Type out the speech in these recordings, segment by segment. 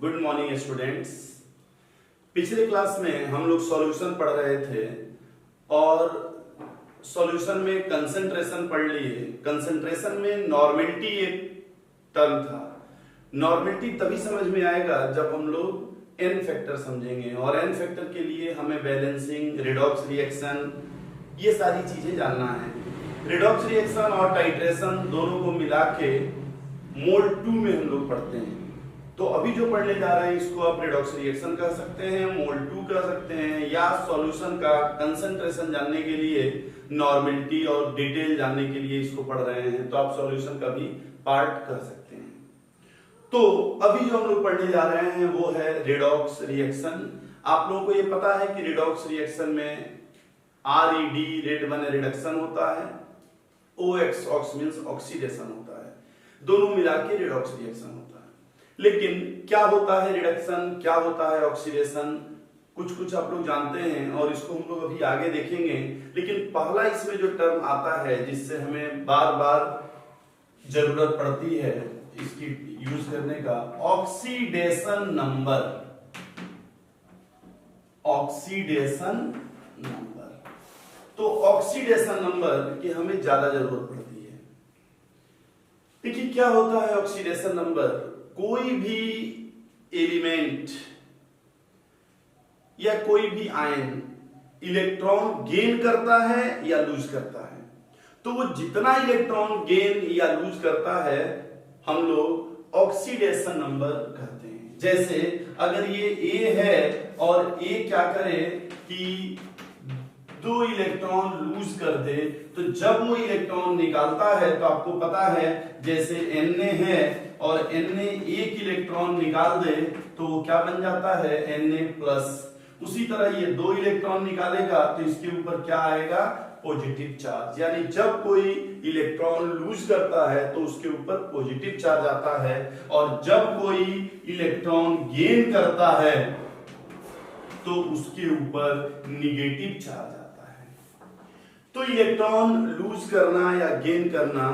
Good morning students. पिछले class में हम लोग सॉल्यूशन पढ़ रहे थे और सॉल्यूशन में कंसंट्रेशन पढ़ लिए। कंसंट्रेशन में नॉर्मेलिटी एक टर्म था। नॉर्मेलिटी तभी समझ में आएगा जब हम लोग एन फैक्टर समझेंगे, और एन फैक्टर के लिए हमें बैलेंसिंग, रिडॉक्स रिएक्शन, ये सारी चीजें जानना है। रिडॉक्स रिएक्शन और टाइट्रेशन दोनों को मिला के मोल 2 में हम लोग पढ़ते हैं। तो अभी जो पढ़ने जा रहे हैं इसको आप रिडॉक्स रिएक्शन कह सकते हैं, मोल 2 कह सकते हैं, या सॉल्यूशन का कंसंट्रेशन जानने के लिए नॉर्मेलिटी और डिटेल जानने के लिए इसको पढ़ रहे हैं, तो आप सॉल्यूशन का भी पार्ट कह सकते हैं। तो अभी जो हम लोग पढ़ने जा रहे हैं वो है रिडॉक्स रिएक्शन। आप लोगों को ये पता है कि रिडॉक्स रिएक्शन में RED रेड बने रिडक्शन होता है, OX ऑक्स मींस ऑक्सीडेशन होता है, दोनों मिला के रिडॉक्स रिएक्शन होता है। लेकिन क्या होता है रिडक्शन, क्या होता है ऑक्सीडेशन, कुछ आप लोग जानते हैं और इसको हम लोग अभी आगे देखेंगे। लेकिन पहला इसमें जो टर्म आता है जिससे हमें बार बार जरूरत पड़ती है इसकी यूज करने का, ऑक्सीडेशन नंबर। ऑक्सीडेशन नंबर, तो ऑक्सीडेशन नंबर की हमें ज्यादा जरूरत पड़ती है। देखिए क्या होता है ऑक्सीडेशन नंबर। कोई भी एलिमेंट या कोई भी आयन इलेक्ट्रॉन गेन करता है या लूज करता है, तो वो जितना इलेक्ट्रॉन गेन या लूज करता है हम लोग ऑक्सीडेशन नंबर कहते हैं। जैसे अगर ये A है और A क्या करे कि 2 इलेक्ट्रॉन लूज कर दे, तो जब वो इलेक्ट्रॉन निकालता है तो आपको पता है जैसे Na है और Na एक इलेक्ट्रॉन निकाल दे तो वो क्या बन जाता है Na+। उसी तरह ये 2 इलेक्ट्रॉन निकालेगा तो इसके ऊपर क्या आएगा, पॉजिटिव चार्ज। यानी जब कोई इलेक्ट्रॉन लूज करता है तो उसके ऊपर पॉजिटिव चार्ज आता है, और जब कोई इलेक्ट्रॉन गेन करता है तो उसके ऊपर निगेटिव चार्ज आता है। तो इलेक्ट्रॉन लूज करना या गेन करना,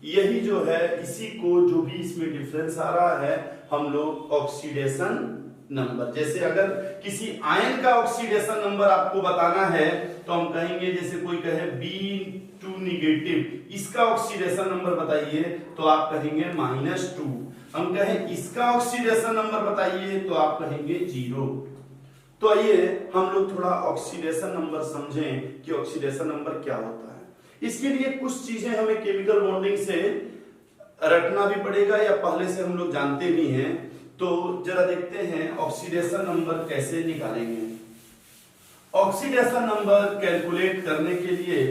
यही जो है, इसी को जो भी इसमें डिफरेंस आ रहा है हम लोग ऑक्सीडेशन नंबर। जैसे अगर किसी आयन का ऑक्सीडेशन नंबर आपको बताना है तो हम कहेंगे, जैसे कोई कहे B2 निगेटिव, इसका ऑक्सीडेशन नंबर बताइए तो आप कहेंगे -2। हम कहें इसका ऑक्सीडेशन नंबर बताइए तो आप कहेंगे 0। तो आइए हम लोग थोड़ा ऑक्सीडेशन नंबर समझें कि ऑक्सीडेशन नंबर क्या होता है। इसके लिए कुछ चीजें हमें केमिकल बॉन्डिंग से रटना भी पड़ेगा या पहले से हम लोग जानते भी हैं। तो जरा देखते हैं ऑक्सीडेशन नंबर कैसे निकालेंगे। ऑक्सीडेशन नंबर कैलकुलेट करने के लिए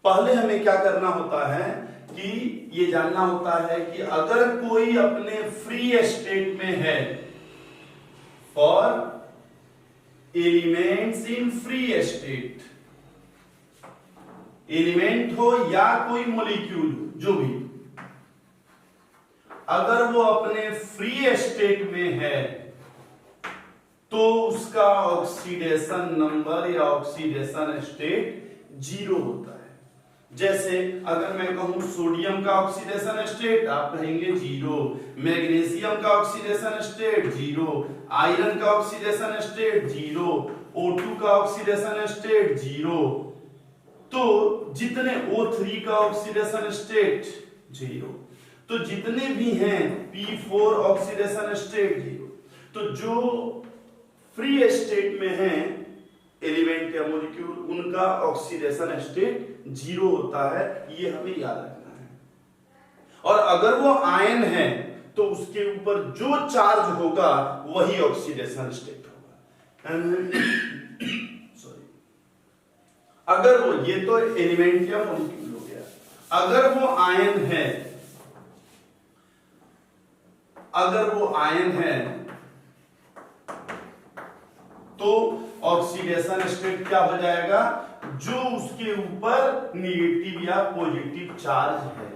पहले हमें क्या करना होता है कि ये जानना होता है कि अगर कोई अपने फ्री स्टेट में है, for elements in free state, element हो या कोई मॉलिक्यूल जो भी, अगर वो अपने फ्री स्टेट में है तो उसका ऑक्सीडेशन नंबर या ऑक्सीडेशन स्टेट 0 होता है। जैसे अगर मैं कहूं सोडियम का ऑक्सीडेशन स्टेट, आप कहेंगे 0। मैग्नीशियम का ऑक्सीडेशन स्टेट 0, आयरन का ऑक्सीडेशन स्टेट 0, O2 का ऑक्सीडेशन स्टेट 0। तो जितने O3 का ऑक्सीडेशन स्टेट 0, तो जितने भी हैं P4 ऑक्सीडेशन स्टेट 0। तो जो फ्री स्टेट में हैं एलिमेंट या मॉलिक्यूल, उनका ऑक्सीडेशन स्टेट 0 होता है, ये हमें याद रखना है। और अगर वो आयन है तो उसके ऊपर जो चार्ज होगा वही ऑक्सीडेशन स्टेट होगा। अगर वो, ये तो एलिमेंट या मॉलिक्यूल हो गया, अगर वो आयन है, अगर वो आयन है तो ऑक्सीडेशन स्टेट क्या हो जाएगा, जो उसके ऊपर नेगेटिव या पॉजिटिव चार्ज है।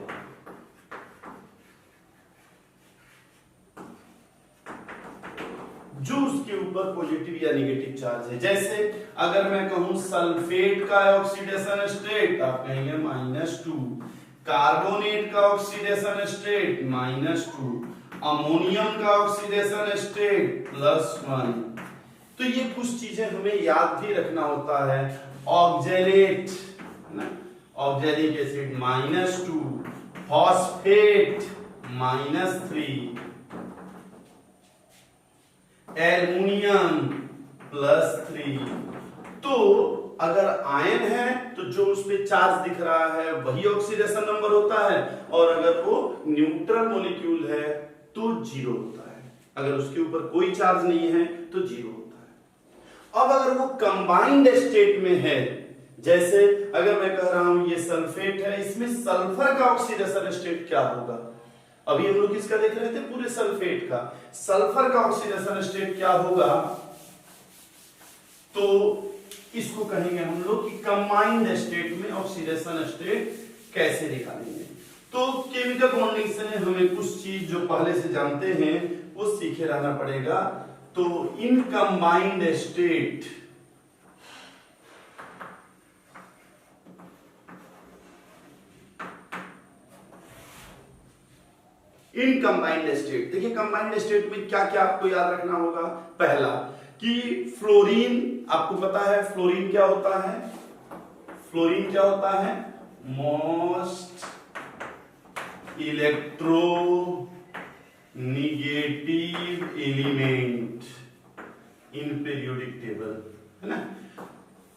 जो उसके ऊपर पॉजिटिव या नेगेटिव चार्ज है। जैसे अगर मैं कहूं सल्फेट का ऑक्सीडेशन स्टेट, आप कहेंगे -2। कार्बोनेट का ऑक्सीडेशन स्टेट -2। अमोनियम का ऑक्सीडेशन स्टेट +1। तो ये कुछ चीजें हमें याद भी रखना होता है। ऑक्जेलेट है ना, ऑक्जेलिक एसिड -2, फॉस्फेट -3, एल्युमिनियम +3। तो अगर आयन है तो जो उस पे चार्ज दिख रहा है वही ऑक्सीडेशन नंबर होता है, और अगर वो न्यूट्रल मॉलिक्यूल है तो 0 होता है। अगर उसके ऊपर कोई चार्ज नहीं है तो 0 होता है। अब अगर वो कंबाइंड स्टेट में है, जैसे अगर मैं कह रहा हूं ये सल्फेट है, इसमें सल्फर का ऑक्सीडेशन स्टेट क्या होगा? अभी हम लोग किसका देख रहे थे? पूरे सल्फेट का। सल्फर का ऑक्सीडेशन स्टेट क्या होगा? तो इसको कहेंगे हम लोग कि कंबाइंड स्टेट में ऑक्सीडेशन स्टेट कैसे निकालेंगे। तो केमिकल बॉन्डिंग से हमें कुछ चीज जो पहले से जानते हैं वो सीखे रहना पड़ेगा। तो in combined state, in combined state, देखिए कंबाइंड स्टेट में क्या क्या आपको याद रखना होगा। पहला कि फ्लोरीन, आपको पता है फ्लोरीन क्या होता है? फ्लोरीन क्या होता है? Most electro negative element in periodic table, है ना।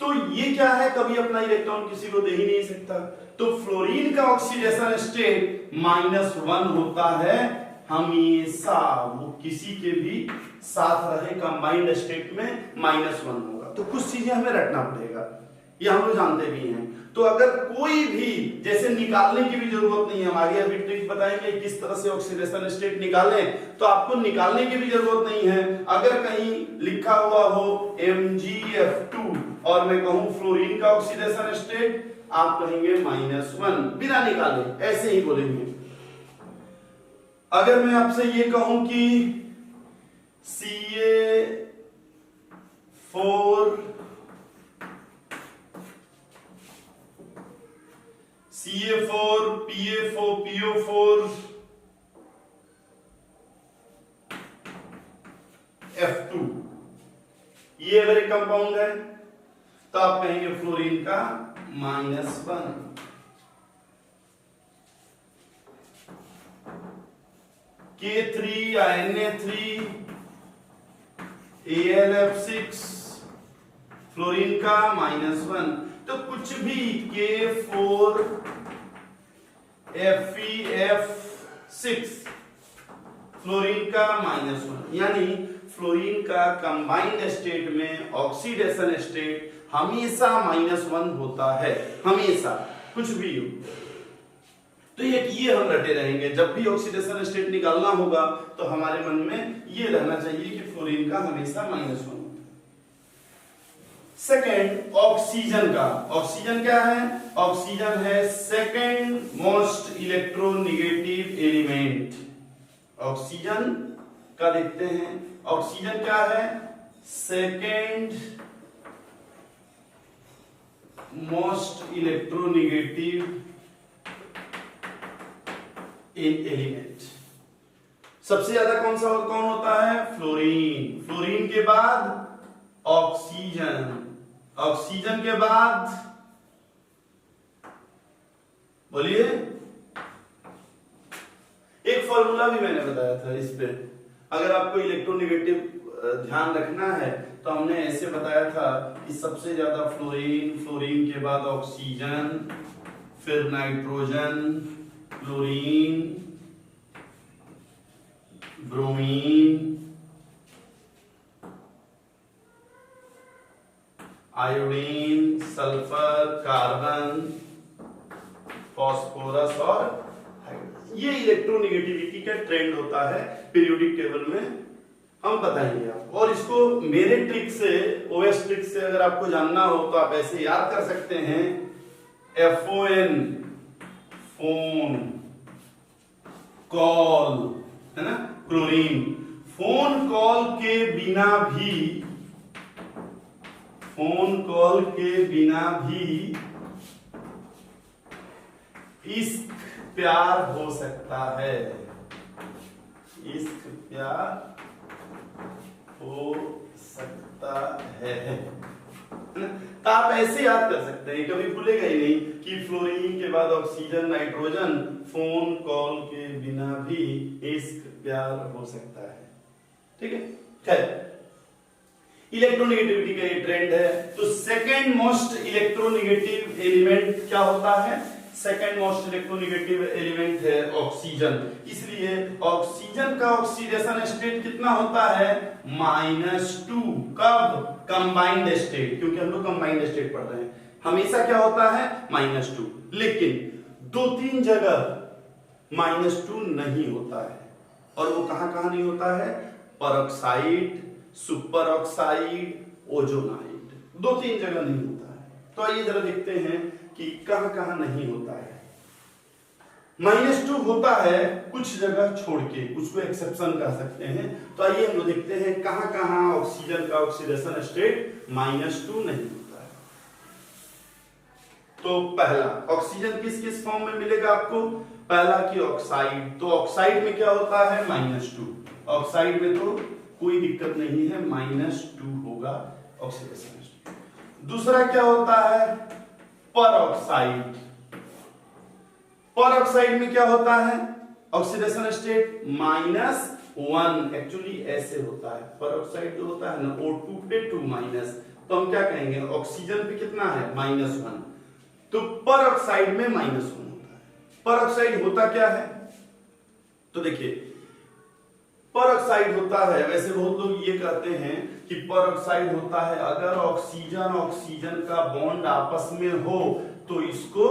तो ये क्या है? कभी अपना इलेक्ट्रॉन किसी को दे ही नहीं सकता। तो फ्लोरीन का ऑक्सीडेशन स्टेट -1 होता है हमेशा, वो किसी के भी साथ रहे कंबाइंड स्टेट में -1 होगा। तो कुछ चीजें हमें रखना पड़ेगा, ये हम लोग जानते भी हैं। तो अगर कोई भी, जैसे निकालने की भी जरूरत नहीं है, हम आगे अभी ट्रिक बताएंगे किस तरह से ऑक्सीडेशन स्टेट निकालें, तो आपको निकालने की भी जरूरत नहीं है। अगर कहीं लिखा हुआ हो MgF2 और मैं कहूं फ्लोरीन का ऑक्सीडेशन स्टेट, आप कहेंगे -1 बिना निकाले, ऐसे ही बोलेंगे। अगर मैं आपसे ये कहूं कि CA4 PA4 PO4 F2, ये अगर एक कंपाउंड है तो आप कहेंगे फ्लोरीन का -1। K3 Na3 AlF6 फ्लोरीन का -1। तो कुछ भी K4 FeF6 फ्लोरीन का -1, यानी फ्लोरीन का कंबाइंड स्टेट में ऑक्सीडेशन स्टेट हमेशा -1 होता है, हमेशा, कुछ भी हो। तो ये हम रटे रहेंगे, जब भी ऑक्सीडेशन स्टेट निकालना होगा तो हमारे मन में ये रहना चाहिए कि फ्लोरीन का हमेशा -1 होता है। सेकेंड, ऑक्सीजन का। ऑक्सीजन क्या है? ऑक्सीजन है second most electronegative element. Oxygen का देखते हैं, ऑक्सीजन क्या है? Second most electronegative element. सबसे ज्यादा कौन होता है? फ्लोरीन। फ्लोरीन के बाद ऑक्सीजन, ऑक्सीजन के बाद बोलिए, एक फॉर्मूला भी मैंने बताया था इस पे, अगर आपको इलेक्ट्रोनिगेटिव ध्यान रखना है तो हमने ऐसे बताया था कि सबसे ज्यादा फ्लोरीन, फ्लोरीन के बाद ऑक्सीजन, फिर nitrogen, chlorine, bromine, iodine, sulphur, carbon, phosphorus और हाइड्रोजन। ये इलेक्ट्रोनिगेटिविटी का ट्रेंड होता है पीरियोडिक टेबल में, हम बताएंगे आपको। और इसको मेरे ट्रिक से, ओएस ट्रिक से अगर आपको जानना हो तो आप ऐसे याद कर सकते हैं, FON, फोन, कॉल, है ना, क्लोरीन। फोन कॉल के बिना भी, फोन कॉल के बिना भी इश्क प्यार हो सकता है, इश्क प्यार हो सकता है। तो आप ऐसे याद कर सकते हैं, कभी भूलेगा ही नहीं कि फ्लोरीन के बाद ऑक्सीजन, नाइट्रोजन, फोन कॉल के बिना भी इश्क प्यार हो सकता है। ठीक है, खैर इलेक्ट्रोनेगेटिविटी का ये ट्रेंड है। तो सेकेंड मोस्ट इलेक्ट्रोनेगेटिव एलिमेंट क्या होता है? सेकेंड मोस्ट इलेक्ट्रोनेगेटिव एलिमेंट है ऑक्सीजन। इसलिए ऑक्सीजन का ऑक्सीडेशन स्टेट कितना होता है? -2। कब? कंबाइंड स्टेट, क्योंकि हम लोग कंबाइंड स्टेट पढ़ रहे हैं, हमेशा क्या होता है? -2। लेकिन 2-3 जगह -2 नहीं होता है, और वो कहां कहां नहीं होता है? परऑक्साइड, सुपर ऑक्साइड, ओजोनाइड, 2-3 जगह नहीं होता है। तो आइए जरा देखते हैं कि कहां कहां नहीं होता है। -2 होता है कुछ जगह छोड़ के, उसको एक्सेप्शन कह सकते हैं। तो आइए हम लोग देखते हैं कहां कहां ऑक्सीजन का ऑक्सीडेशन स्टेट -2 नहीं होता है। तो पहला, ऑक्सीजन किस किस फॉर्म में मिलेगा आपको? पहला की ऑक्साइड, तो ऑक्साइड में क्या होता है? -2। ऑक्साइड में तो कोई दिक्कत नहीं है, -2 होगा ऑक्सीडेशन स्टेट। दूसरा क्या होता है? परऑक्साइड। परऑक्साइड में क्या होता है? Oxidation state -1। एक्चुअली ऐसे होता है, परऑक्साइड जो होता है ना, O2 पे 2-, तो हम क्या कहेंगे? ऑक्सीजन पे कितना है? -1। तो परऑक्साइड में -1 होता है। परऑक्साइड होता क्या है? तो देखिए, परऑक्साइड होता है, वैसे बहुत लोग ये कहते हैं कि परऑक्साइड होता है अगर ऑक्सीजन ऑक्सीजन का बॉन्ड आपस में हो तो इसको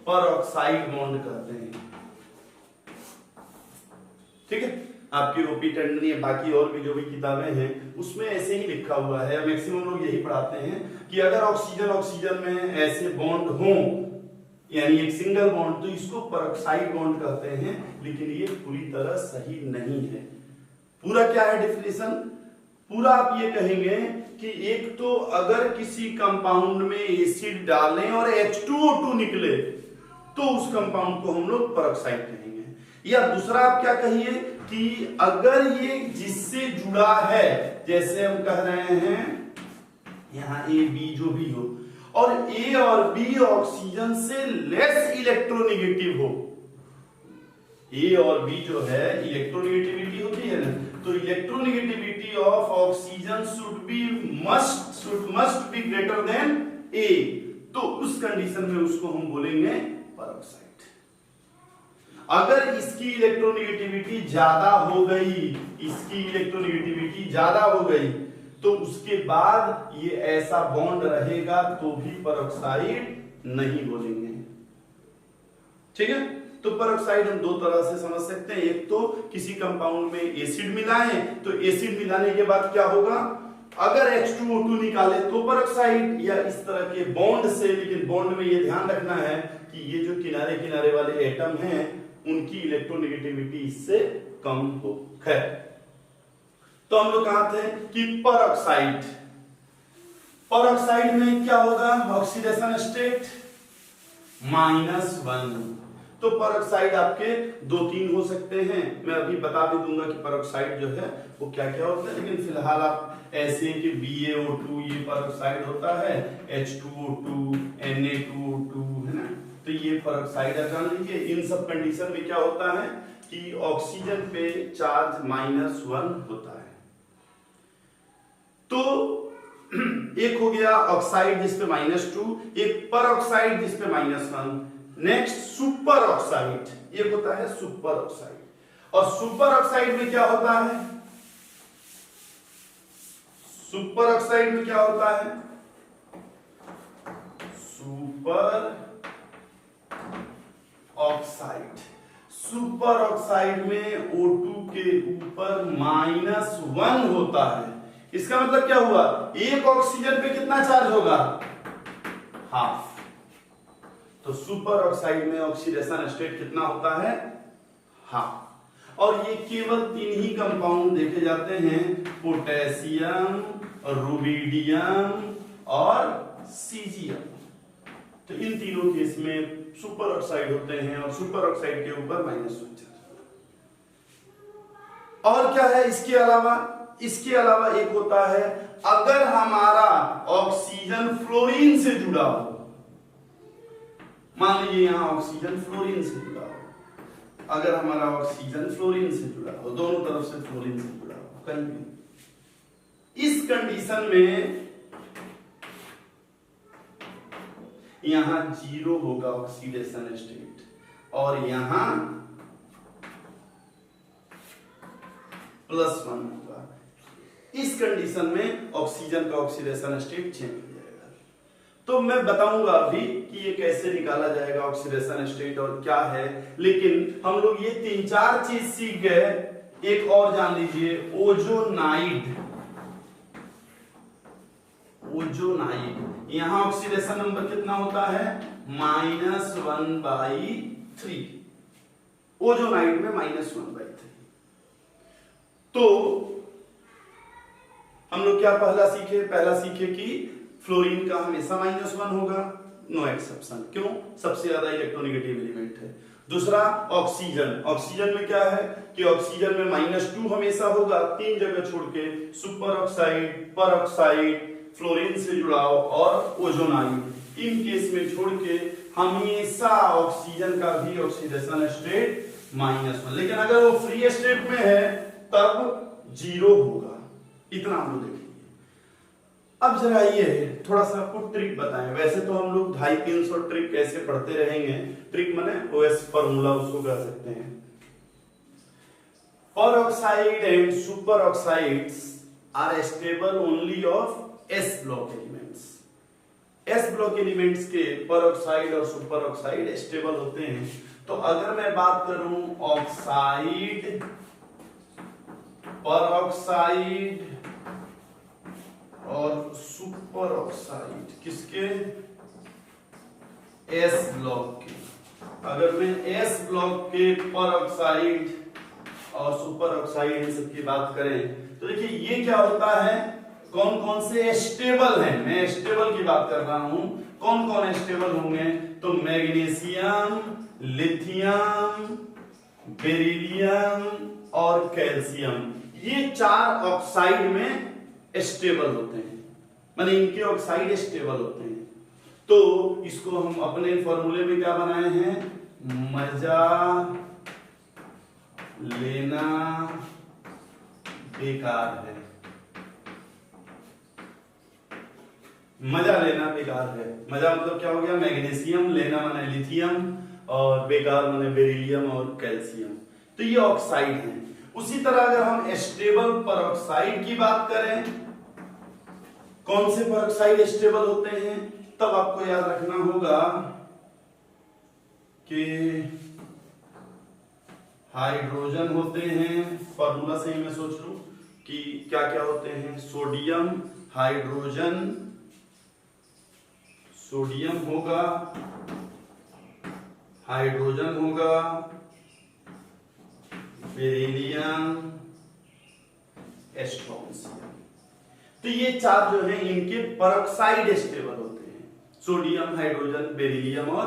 परऑक्साइड बॉन्ड कहते हैं। ठीक है, आपकी ओपी टंडन या बाकी और भी जो भी किताबें हैं उसमें ऐसे ही लिखा हुआ है, मैक्सिमम लोग यही पढ़ाते हैं कि अगर ऑक्सीजन ऑक्सीजन में ऐसे बॉन्ड हो, यानी एक सिंगल बॉन्ड, तो इसको परऑक्साइड बॉन्ड कहते हैं। लेकिन ये पूरी तरह सही नहीं है। पूरा क्या है डेफिनेशन? पूरा आप ये कहेंगे कि एक तो अगर किसी कंपाउंड में एसिड डालें और H2O2 निकले तो उस कंपाउंड को हम लोग परऑक्साइड कहेंगे। या दूसरा आप क्या कहिए कि अगर ये जिससे जुड़ा है, जैसे हम कह रहे हैं यहां A, B जो भी हो, और A और B ऑक्सीजन से लेस इलेक्ट्रोनेगेटिव हो। A और B जो है इलेक्ट्रोनेगेटिविटी होती है ना, तो electronegativity of oxygen must be greater than A, तो उस कंडीशन में उसको हम बोलेंगे परऑक्साइड। अगर इसकी इलेक्ट्रोनेगेटिविटी ज्यादा हो गई, इसकी इलेक्ट्रोनेगेटिविटी ज्यादा हो गई, तो उसके बाद ये ऐसा बॉन्ड रहेगा तो भी परऑक्साइड नहीं बोलेंगे। ठीक है, तो परऑक्साइड हम दो तरह से समझ सकते हैं। एक तो किसी कंपाउंड में एसिड मिलाएं, तो एसिड मिलाने के बाद क्या होगा? अगर H2O2 निकाले तो परऑक्साइड, या इस तरह के बॉन्ड से। लेकिन बॉन्ड में ये ध्यान रखना है कि ये जो किनारे किनारे वाले एटम हैं उनकी इलेक्ट्रोनेगेटिविटी इससे कम हो। खैर, तो हम लोग कहा थे कि परऑक्साइड, परऑक्साइड में क्या होगा? Oxidation state -1। तो परऑक्साइड आपके 2-3 हो सकते हैं, मैं अभी बता भी दूंगा कि परऑक्साइड जो है वो क्या क्या होता है। लेकिन फिलहाल आप ऐसे कि BaO2 ये परऑक्साइड होता है, H2O2, Na2O2 है ना, तो ये परऑक्साइड जान लीजिए। इन सब कंडीशन में क्या होता है कि ऑक्सीजन पे चार्ज -1 होता है। तो एक हो गया ऑक्साइड जिसपे -2, एक परऑक्साइड जिसपे -1। नेक्स्ट सुपर ऑक्साइड, ये होता है सुपर ऑक्साइड। और सुपर ऑक्साइड में क्या होता है? सुपर ऑक्साइड में क्या होता है? सुपर ऑक्साइड, सुपर ऑक्साइड में O2 के ऊपर -1 होता है। इसका मतलब क्या हुआ? एक ऑक्सीजन पे कितना चार्ज होगा? हाफ। तो सुपर ऑक्साइड में ऑक्सीडेशन स्टेट कितना होता है? हाफ। और ये केवल 3 ही कंपाउंड देखे जाते हैं, पोटेशियम, रुबिडियम और सीजियम। तो इन तीनों केस में सुपर ऑक्साइड होते हैं और सुपर ऑक्साइड के ऊपर -1 चार्ज। और क्या है इसके अलावा? इसके अलावा एक होता है अगर हमारा ऑक्सीजन फ्लोरीन से जुड़ा हो, मान लीजिए यहां ऑक्सीजन फ्लोरीन से जुड़ा हो, अगर हमारा ऑक्सीजन फ्लोरीन से जुड़ा हो, दोनों तरफ से फ्लोरीन से जुड़ा हो कहीं भी, इस कंडीशन में यहां 0 होगा ऑक्सीडेशन स्टेट और यहां +1 होगा। इस कंडीशन में ऑक्सीजन का ऑक्सीडेशन स्टेट चेंज हो जाएगा। तो मैं बताऊंगा अभी कि ये कैसे निकाला जाएगा ऑक्सीडेशन स्टेट और क्या है, लेकिन हम लोग ये 3-4 चीज सीख गए। एक और जान लीजिए, ओजोनाइड। ओजोनाइड यहां ऑक्सीडेशन नंबर कितना होता है? -1/3। ओजोनाइड में -1/3। तो हम लोग क्या पहला सीखे कि फ्लोरीन का हमेशा -1 होगा, नो एक्सेप्शन। क्यों? सबसे ज्यादा इलेक्ट्रोनेगेटिव एलिमेंट है। दूसरा ऑक्सीजन में क्या है कि ऑक्सीजन में -2 हमेशा होगा, 3 जगह छोड़ के, सुपर ऑक्साइड, पर ऑक्साइड, फ्लोरीन से जुड़ाव और ओजोनाइड, इन केस में छोड़ के हमेशा ऑक्सीजन का भी ऑक्सीडेशन स्टेट -1। लेकिन अगर वो फ्री स्टेट में है तब 0 होगा। इतना हम लोग देखेंगे। अब जरा ये थोड़ा सा आपको ट्रिक बताएं। वैसे तो हम लोग 250-300 ट्रिक कैसे पढ़ते रहेंगे। ट्रिक माने ओएस फॉर्मूला उसको कह सकते हैं। Peroxide and superoxides are stable only of S block elements. S block elements के पर ऑक्साइड और सुपर ऑक्साइड स्टेबल होते हैं। तो अगर मैं बात करूं ऑक्साइड, पर ऑक्साइड और सुपर ऑक्साइड किसके? एस ब्लॉक के। अगर मैं एस ब्लॉक के पर ऑक्साइड और सुपर ऑक्साइड इन सब की बात करें तो देखिए ये क्या होता है, कौन कौन से स्टेबल हैं। मैं स्टेबल की बात कर रहा हूं। कौन कौन स्टेबल होंगे? तो मैग्नीशियम, लिथियम, बेरिलियम और कैल्शियम, ये 4 ऑक्साइड में स्टेबल होते हैं, माने इनके ऑक्साइड स्टेबल होते हैं। तो इसको हम अपने फॉर्मूले में क्या बनाए हैं? मजा लेना बेकार है। मजा लेना बेकार है। मजा मतलब क्या हो गया? मैग्नीशियम, लेना माने लिथियम और बेकार माने बेरिलियम और कैल्शियम। तो ये ऑक्साइड हैं। उसी तरह अगर हम स्टेबल परऑक्साइड की बात करें, कौन से परऑक्साइड स्टेबल होते हैं, तब आपको याद रखना होगा कि हाइड्रोजन होते हैं। फॉर्मूला से ही मैं सोच लूं कि क्या क्या होते हैं। सोडियम, हाइड्रोजन, सोडियम होगा, हाइड्रोजन होगा, बेरिलियम, स्ट्रोंशियम। तो ये 4 जो है इनके परऑक्साइड स्टेबल होते हैं। सोडियम, हाइड्रोजन, बेरिलियम और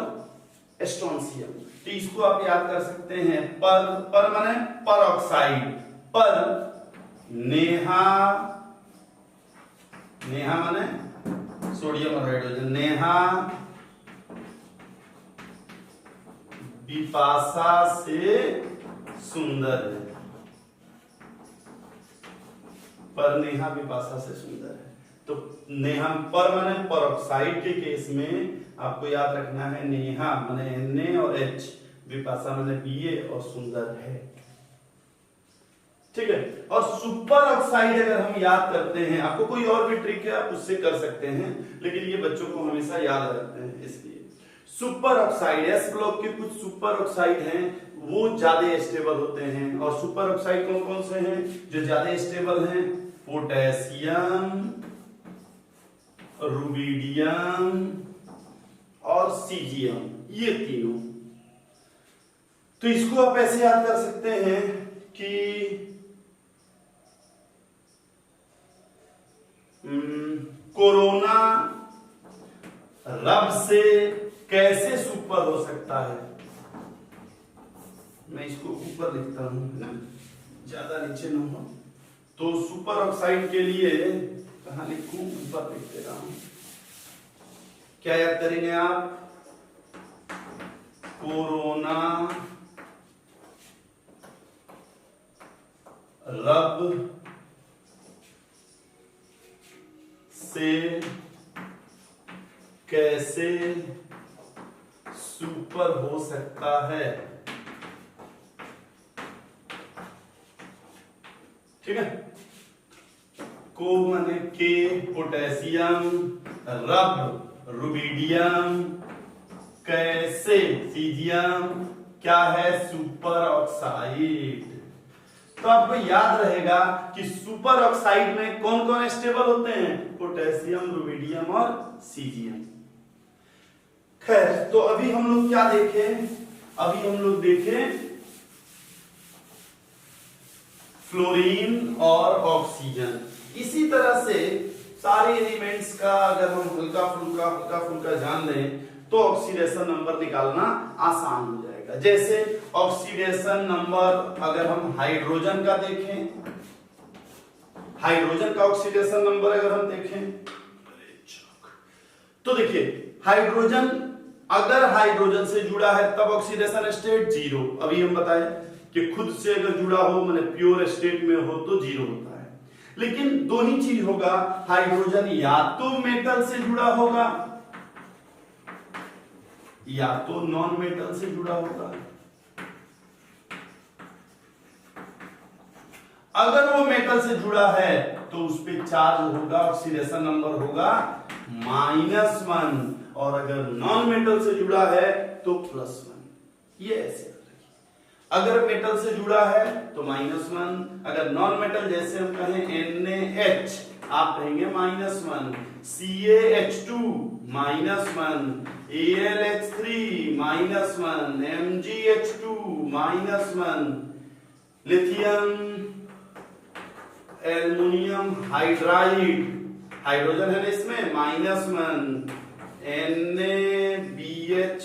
स्ट्रोंशियम। तो इसको आप याद कर सकते हैं। पर माने परऑक्साइड। पर नेहा, नेहा माने सोडियम और हाइड्रोजन। नेहा बिपाशा से सुंदर है। पर नेहा बिपाशा से सुंदर है। तो नेहा पर माने परऑक्साइड के केस में आपको याद रखना है नेहा माने Na और H, बिपाशा माने BA और सुंदर है। ठीक है। और सुपर ऑक्साइड अगर हम याद करते हैं, आपको कोई और भी ट्रिक है आप उससे कर सकते हैं, लेकिन ये बच्चों को हमेशा याद रखते हैं इसलिए। सुपर ऑक्साइड, एस ब्लॉक के कुछ सुपर ऑक्साइड हैं वो ज्यादा स्टेबल होते हैं। और सुपर ऑक्साइड कौन कौन से हैं जो ज्यादा स्टेबल हैं? पोटेशियम, रुबिडियम और सीजियम, ये तीनों। तो इसको आप ऐसे याद कर सकते हैं कि कोरोना रब से कैसे सुपर हो सकता है। मैं इसको ऊपर लिखता हूं, ज्यादा नीचे न हो। तो सुपर ऑक्साइड के लिए कहां लिखूं, ऊपर लिख दे रहा हूं। क्या याद करेंगे आप, कोरोना रब से कैसे सुपर हो सकता है। ठीक है, को माने के पोटेशियम, रब रुबिडियम, कैसे सीजियम, क्या है सुपर ऑक्साइड। तो आपको याद रहेगा कि सुपर ऑक्साइड में कौन कौन स्टेबल होते हैं, पोटेशियम, रुबिडियम और सीजियम। खैर, तो अभी हम लोग क्या देखें, अभी हम लोग देखें फ्लोरीन और ऑक्सीजन। इसी तरह से सारे एलिमेंट्स का अगर हम हल्का फुल्का जान लें तो ऑक्सीडेशन नंबर निकालना आसान हो जाएगा। जैसे ऑक्सीडेशन नंबर अगर हम हाइड्रोजन का देखें, हाइड्रोजन का ऑक्सीडेशन नंबर अगर हम देखें तो देखिए, हाइड्रोजन अगर हाइड्रोजन से जुड़ा है तब ऑक्सीडेशन स्टेट 0। अभी हम बताए कि खुद से अगर जुड़ा हो माने प्योर स्टेट में हो तो 0 होता है। लेकिन दो ही चीज होगा, हाइड्रोजन या तो मेटल से जुड़ा होगा या तो नॉन मेटल से जुड़ा होगा। अगर वो मेटल से जुड़ा है तो उस पे चार्ज होगा, ऑक्सीडेशन नंबर होगा -1, और अगर नॉन मेटल से जुड़ा है तो +1। ये ऐसे अगर मेटल से जुड़ा है तो -1, अगर नॉन मेटल जैसे हम कहें NaH आप कहेंगे -1, CaH2 -1, AlH3 -1, MgH2 -1, lithium aluminium hydride, hydrogen है ना इसमें, -1, NaBH4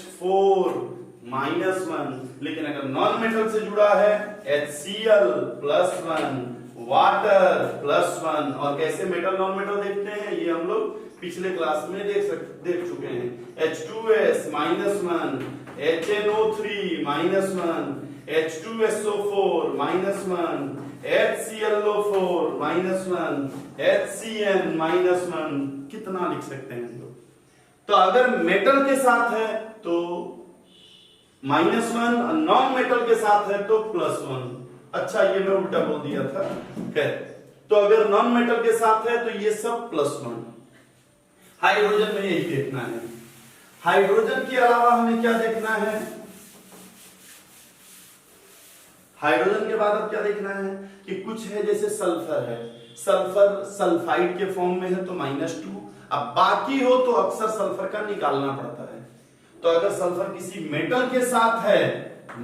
-1। लेकिन अगर नॉन मेटल से जुड़ा है HCl +1, वाटर +1। और कैसे मेटल नॉन मेटल देखते हैं ये हम लोग पिछले क्लास में देख चुके हैं। H2S -1, HNO3 -1, H2SO4 -1, HClO4 -1, HCN -1। कितना लिख सकते हैं हम लोग। तो अगर मेटल के साथ है तो -1, नॉन मेटल के साथ है तो +1। अच्छा, ये मैं उल्टा बोल दिया था। तो अगर नॉन मेटल के साथ है तो ये सब +1। हाइड्रोजन में यही देखना है। हाइड्रोजन के अलावा हमें क्या देखना है, हाइड्रोजन के बाद अब क्या देखना है कि कुछ है जैसे सल्फर है, सल्फर सल्फाइड के फॉर्म में है तो -2। अब बाकी हो तो अक्सर सल्फर का निकालना पड़ता है। तो अगर सल्फर किसी मेटल के साथ है,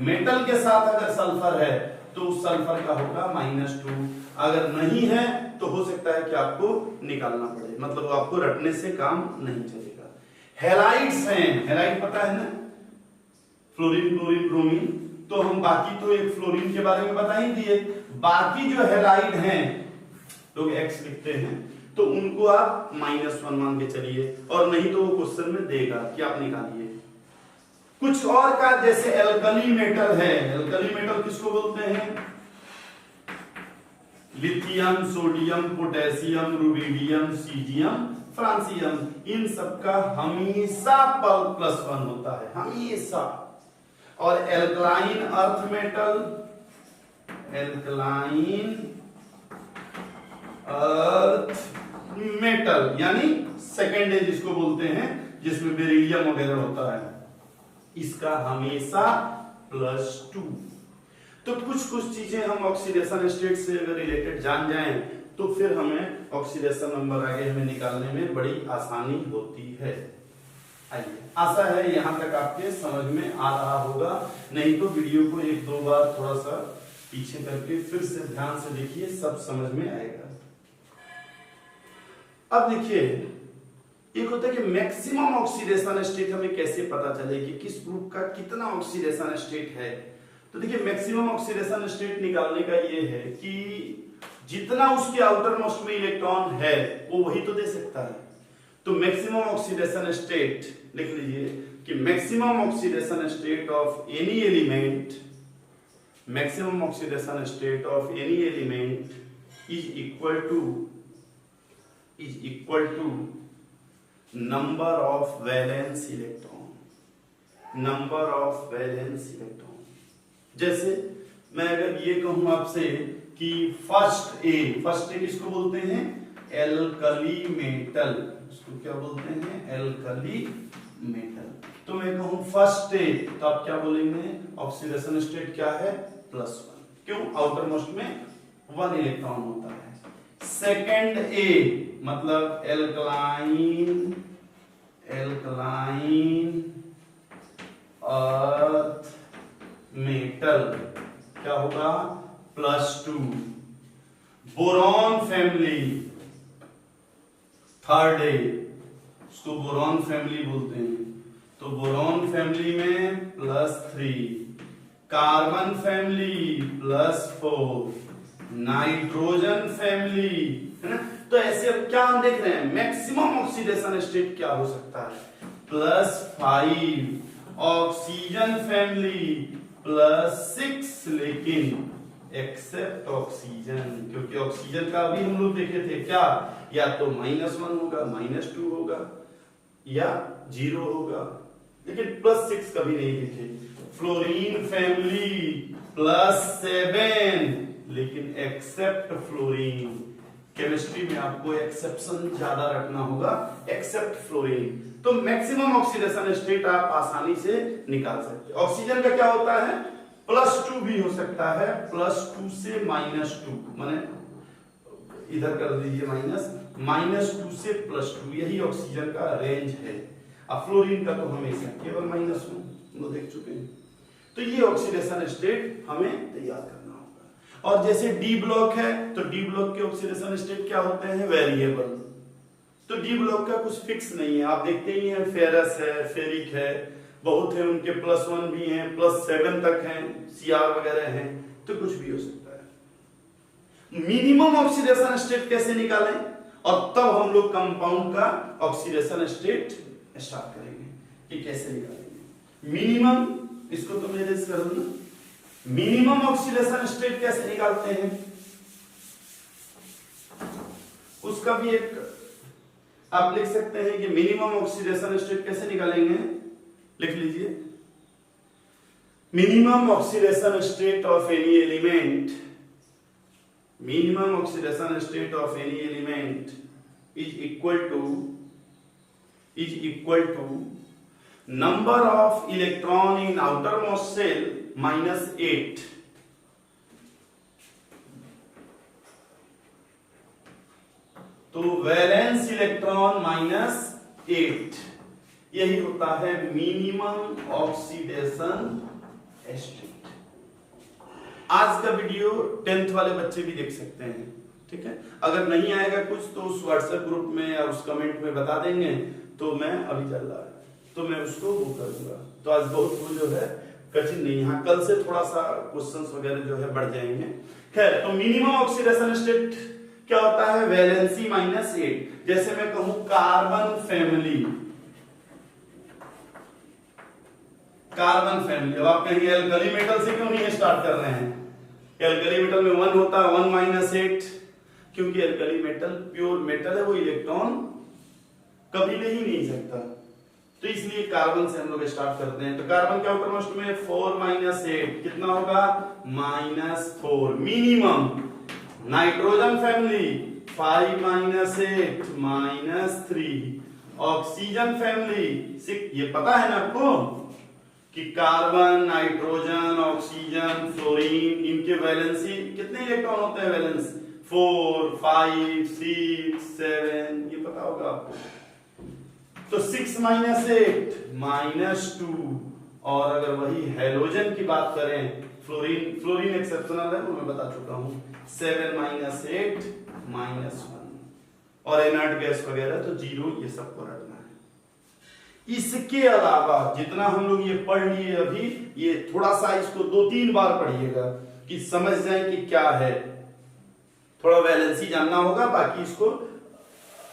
मेटल के साथ अगर सल्फर है तो उस सल्फर का होगा -2। अगर नहीं है तो हो सकता है कि आपको निकालना पड़े, मतलब वो आपको रटने से काम नहीं चलेगा। हैलाइड्स हैं, हैलाइड पता है ना, फ्लोरीन, क्लोरीन, ब्रोमीन। तो हम बाकी तो एक फ्लोरीन के बारे में बता ही दिए, बाकी जो हैलाइड हैं लोग X लिखते हैं तो उनको आप -1 मान के चलिए, और नहीं तो वो क्वेश्चन में देगा कि आप निकालिए। कुछ और का जैसे एल्कली मेटल है, एल्कली मेटल किसको बोलते हैं, lithium, sodium, potassium, rubidium, caesium, francium. इन सबका हमेशा +1 होता है, हमेशा। और alkaline earth metal, alkaline earth metal यानी सेकेंडरी जिसको बोलते हैं, जिसमें बेरिलियम वगैरह होता है, इसका हमेशा +2। तो कुछ चीजें हम ऑक्सीडेशन स्टेट से अगर रिलेटेड जान जाएं तो फिर हमें ऑक्सीडेशन नंबर आगे हमें निकालने में बड़ी आसानी होती है। आइए, आशा है यहां तक आपके समझ में आ रहा होगा, नहीं तो वीडियो को 1-2 बार थोड़ा सा पीछे करके फिर से ध्यान से देखिए, सब समझ में आएगा। अब देखिए, एक होता है कि मैक्सिमम ऑक्सीडेशन स्टेट हमें कैसे पता चले कि किस ग्रुप का कितना ऑक्सीडेशन स्टेट है। तो देखिए मैक्सिमम ऑक्सीडेशन स्टेट निकालने का ये है कि जितना उसके आउटर मोस्ट में इलेक्ट्रॉन है वो वही तो दे सकता है। तो मैक्सिमम ऑक्सीडेशन स्टेट लिख लीजिए कि maximum oxidation state of any element, maximum oxidation state of any element is equal to number of valence electron, number of valence electron. जैसे मैं अगर ये कहूं आपसे कि फर्स्ट ए किसको बोलते हैं? एल्कली मेटल, इसको क्या बोलते हैं? Alkali metal. तो मैं कहूं फर्स्ट ए, तो आप क्या बोलेंगे? ऑक्सीडेशन स्टेट क्या है? +1। क्यों? आउटर मोस्ट में 1 इलेक्ट्रॉन होता है। सेकंड ए मतलब एल्कलाइन अर्थ मेटल, क्या होगा? +2। बोरॉन फैमिली, थर्ड ए, उसको बोरॉन फैमिली बोलते हैं, तो बोरॉन फैमिली में +3। Carbon family +4। नाइट्रोजन फैमिली, है ना? तो ऐसे अब क्या हम देख रहे हैं? मैक्सिमम ऑक्सीडेशन स्टेट क्या हो सकता है? +5। ऑक्सीजन फैमिली +6, लेकिन एक्सेप्ट ऑक्सीजन, क्योंकि ऑक्सीजन का अभी हम लोग देखे थे क्या, या तो -1 होगा, -2 होगा या 0 होगा, लेकिन +6 कभी नहीं देखे। फ्लोरीन फैमिली +7, लेकिन एक्सेप्ट फ्लोरीन। केमिस्ट्री में आपको एक्सेप्शन ज्यादा रखना होगा, एक्सेप्ट फ्लोरीन। तो मैक्सिमम ऑक्सीडेशन स्टेट आप आसानी से निकाल सकते हैं। ऑक्सीजन का क्या होता है? +2 भी हो सकता है, +2 से -2, माने इधर कर दीजिए -2 से +2, यही ऑक्सीजन का रेंज है। अब फ्लोरीन का तो हमेशा केवल -1 हम लोग देख चुके हैं। तो ये ऑक्सीडेशन स्टेट हमें तैयार करना होगा। और जैसे डी ब्लॉक है, तो डी ब्लॉक के ऑक्सीडेशन स्टेट क्या होते हैं? वेरिएबल। तो डी ब्लॉक का कुछ फिक्स नहीं है, आप देखते ही हैं, फेरस है, फेरिक है, बहुत है, उनके +1 भी हैं, +7 तक हैं, Cr वगैरह हैं, तो कुछ भी हो सकता है। मिनिमम ऑक्सीडेशन स्टेट कैसे निकालें, और तब हम लोग कंपाउंड का ऑक्सीडेशन स्टेट स्टार्ट करेंगे कि कैसे निकालेंगे मिनिमम। इसको तो मेरे कर दो ना, मिनिमम ऑक्सीडेशन स्टेट कैसे निकालते हैं, उसका भी एक आप लिख सकते हैं कि मिनिमम ऑक्सीडेशन स्टेट कैसे निकालेंगे। लिख लीजिए, minimum oxidation state of any element, minimum oxidation state of any element is equal to number of electron in outermost shell -8। तो वैलेंस इलेक्ट्रॉन -8, यही होता है मिनिमम ऑक्सीडेशन स्टेट। आज का वीडियो 10th वाले बच्चे भी देख सकते हैं, ठीक है। अगर नहीं आएगा कुछ तो उस व्हाट्सएप ग्रुप में या उस कमेंट में बता देंगे, तो मैं अभी चल रहा है तो मैं उसको वो कर दूंगा। तो आज बहुत वो जो है कठिन नहीं, हाँ कल से थोड़ा सा क्वेश्चंस वगैरह जो है बढ़ जाएंगे। खैर, तो मिनिमम ऑक्सीडेशन स्टेट क्या होता है? वैलेंसी -8। जैसे मैं कहूं कार्बन फैमिली, अब आप कहेंगे एल्कली मेटल से क्यों नहीं स्टार्ट कर रहे हैं? एल्कली मेटल में 1 होता है, 1 - 8, क्योंकि एल्कली मेटल प्योर मेटल है, वो इलेक्ट्रॉन कभी ले ही नहीं सकता, तो इसलिए कार्बन से हम लोग स्टार्ट करते हैं। तो कार्बन के आउटर मोस्ट में 4 - 8 कितना होगा? -4 minimum. Nitrogen family 5 - 8 -3। Oxygen family 6। ये पता है ना आपको कि कार्बन, नाइट्रोजन, ऑक्सीजन, फ्लोरीन, इनके वैलेंसी कितने इलेक्ट्रॉन होते हैं? वैलेंस 4, 5, 6, 7, ये पता होगा आपको। तो 6 - 8 -2। और अगर वही हैलोजन की बात करें, फ्लोरीन एक्सेप्शनल है, वो मैं बता चुका हूं, 7 - 8 -1। और इनर्ट गैस वगैरह तो 0, ये सबको रखना है। इसके अलावा जितना हम लोग ये पढ़ लिए अभी, ये थोड़ा सा इसको 2-3 बार पढ़िएगा कि समझ जाए कि क्या है। थोड़ा वैलेंसी जानना होगा, बाकी इसको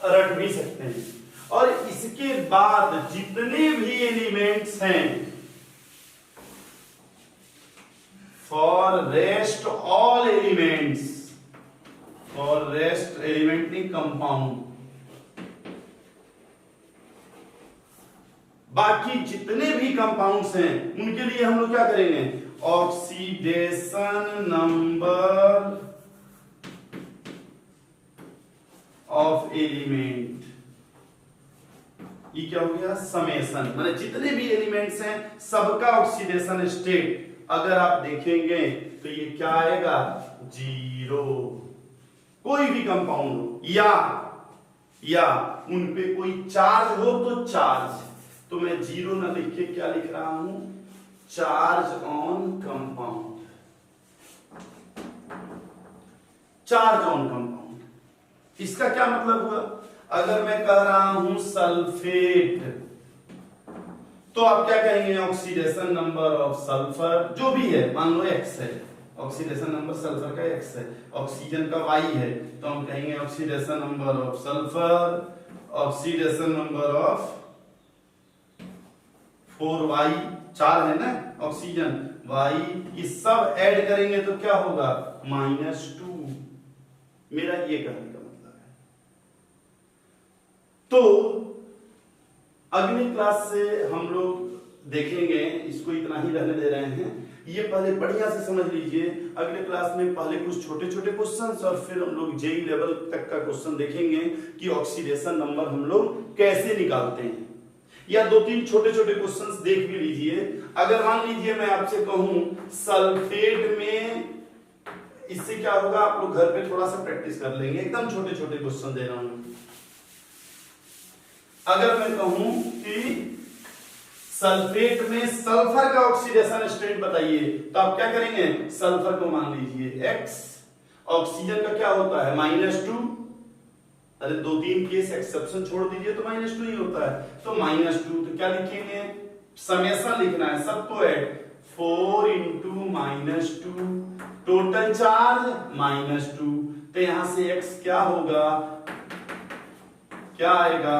रट भी सकते हैं। और इसके बाद जितने भी एलिमेंट्स हैं, for rest all elements, for rest element नहीं कंपाउंड, बाकी जितने भी कंपाउंड्स हैं उनके लिए हम लोग क्या करेंगे, ऑक्सीडेशन नंबर ऑफ एलिमेंट, ये क्या हो गया, समेशन, माने जितने भी एलिमेंट्स हैं सबका ऑक्सीडेशन स्टेट अगर आप देखेंगे तो ये क्या आएगा, 0। कोई भी कंपाउंड हो या उन पे कोई चार्ज हो तो चार्ज, तो मैं 0 ना लिख के क्या लिख रहा हूं, charge on compound, charge on compound. इसका क्या मतलब हुआ, अगर मैं कह रहा हूं सल्फेट, तो आप क्या कहेंगे, ऑक्सीडेशन नंबर ऑफ सल्फर जो भी है, मान लो X है, ऑक्सीडेशन नंबर सल्फर का X है, ऑक्सीजन का Y है, तो हम कहेंगे oxidation number of sulphur, oxidation number of 4Y, 4 है ना ऑक्सीजन, Y, ये सब ऐड करेंगे तो क्या होगा, -2। मेरा ये कहने का मतलब है। तो अगली क्लास से हम लोग देखेंगे, इसको इतना ही रहने दे रहे हैं, ये पहले बढ़िया से समझ लीजिए। अगले क्लास में पहले कुछ छोटे छोटे क्वेश्चंस और फिर हम लोग जेई लेवल तक का क्वेश्चन देखेंगे कि ऑक्सीडेशन नंबर हम लोग कैसे निकालते हैं, या 2-3 छोटे छोटे क्वेश्चंस देख भी लीजिए। अगर मान लीजिए मैं आपसे कहूं सल्फेट में, इससे क्या होगा, आप लोग घर पे थोड़ा सा प्रैक्टिस कर लेंगे, एकदम छोटे छोटे क्वेश्चन दे रहा हूं। अगर मैं कहूं कि सल्फेट में सल्फर का ऑक्सीडेशन स्टेट बताइए, तो आप क्या करेंगे, सल्फर को मान लीजिए X, ऑक्सीजन का क्या होता है -2, अरे 2-3 केस एक्सेप्शन छोड़ दीजिए तो -2 ही होता है, तो -2, तो क्या लिखेंगे, समेशन लिखना है सबको ऐड, 4 × -2, टोटल चार्ज -2, तो यहां से X क्या होगा, क्या आएगा,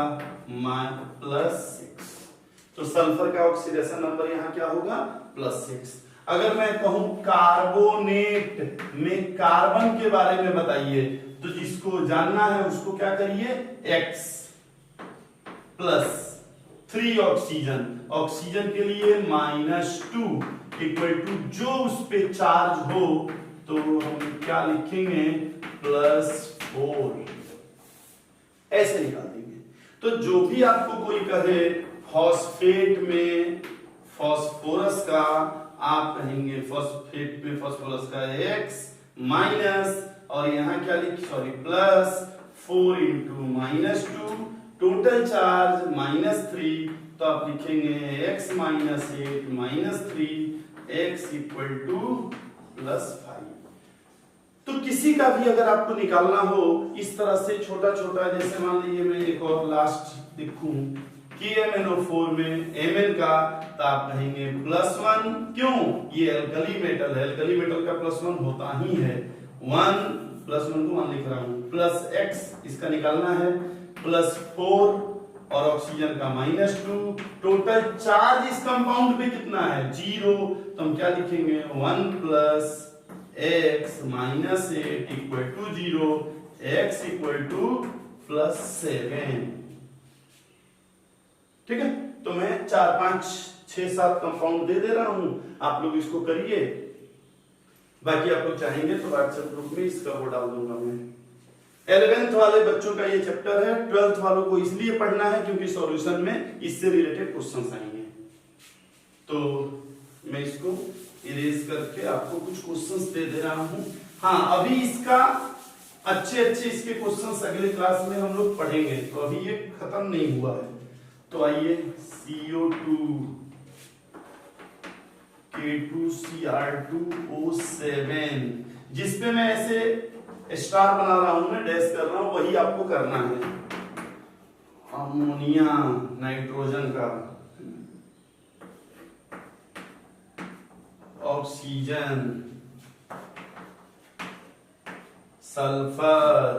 +6, तो सल्फर का ऑक्सीडेशन नंबर यहां क्या होगा, +6। अगर मैं कहूं कार्बोनेट में कार्बन के बारे में बताइए, तो जिसको जानना है उसको क्या करिए, X +3 ऑक्सीजन, ऑक्सीजन के लिए -2 इक्वल टू जो उस पे चार्ज हो, तो हम क्या लिखेंगे, +4, ऐसे निकाल देंगे। तो जो भी आपको कोई कहे फॉस्फेट में फास्फोरस का, आप कहेंगे फॉस्फेट में फास्फोरस का X माइनस, और यहां क्या लिख, सॉरी +4 × -2, टोटल चार्ज -3, तो आप लिखेंगे X - 8 - 3, X = +5। तो किसी का भी अगर आपको निकालना हो इस तरह से छोटा छोटा, जैसे मान लीजिए मैं एक और लास्ट लिखूं KMnO4 में Mn का, तो आप कहेंगे +1, क्यों, ये एल्कली मेटल है, एल्कली मेटल का +1 होता ही है, 1 +1 को 1 लिख रहा हूं, +X इसका निकालना है, +4 और ऑक्सीजन का -2, टोटल चार्ज इस कंपाउंड पे कितना है, 0, तो हम क्या लिखेंगे, 1 + X - 8 = 0, X = +7। ठीक है, तो मैं 4, 5, 6, 7 कंपाउंड दे रहा हूं, आप लोग इसको करिए, बाकी आप लोग चाहेंगे तो व्हाट्सएप ग्रुप में इसका वो डाल दूंगा मैं। 11th वाले बच्चों का ये चैप्टर है, 12th वालों को इसलिए पढ़ना है क्योंकि सॉल्यूशन में इससे रिलेटेड क्वेश्चंस आएंगे। तो मैं इसको इरेज करके आपको कुछ क्वेश्चंस दे रहा हूं। हाँ, अभी इसका अच्छे इसके क्वेश्चंस अगले क्लास में हम लोग पढ़ेंगे, तो अभी ये खत्म नहीं हुआ है। तो आइए, CO2 K2Cr2O7, जिसपे मैं ऐसे स्टार बना रहा हूं, मैं डैश कर रहा हूं, वही आपको करना है। अमोनिया नाइट्रोजन का oxygen, sulphur,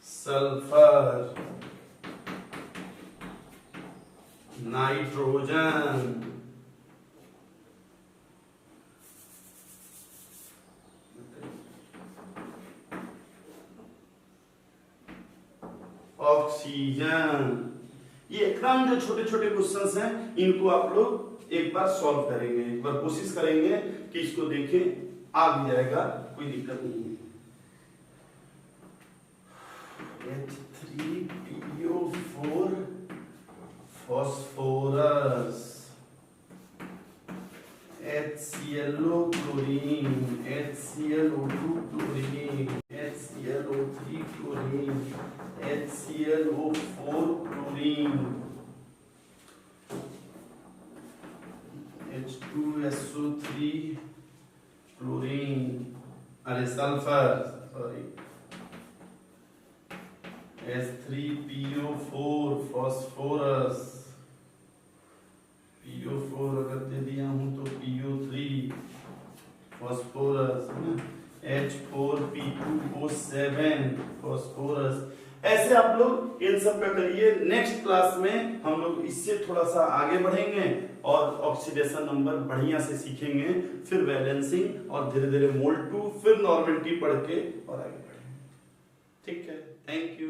sulphur, nitrogen, oxygen. ये एकदम जो छोटे छोटे क्वेश्चंस हैं इनको आप लोग एक बार सॉल्व करेंगे, एक बार कोशिश करेंगे कि इसको देखें, आ भी जाएगा, कोई दिक्कत नहीं है। H3PO4 phosphorus, HClO chlorine, HClO2 chlorine, HClO3 chlorine, HClO4 chlorine, H2SO3 chlorine, अरे sulphur, sorry, H3PO4 phosphorus, PO4 अगर दे दिया हूं तो PO3 फॉस्फोरस, H4P2O7 फॉस्फोरस। ऐसे आप लोग इन सब का करिए। नेक्स्ट क्लास में हम लोग इससे थोड़ा सा आगे बढ़ेंगे और ऑक्सीडेशन नंबर बढ़िया से सीखेंगे, फिर बैलेंसिंग और धीरे धीरे मोल 2, फिर नॉर्मलिटी पढ़ के और आगे बढ़ेंगे। ठीक है, थैंक यू।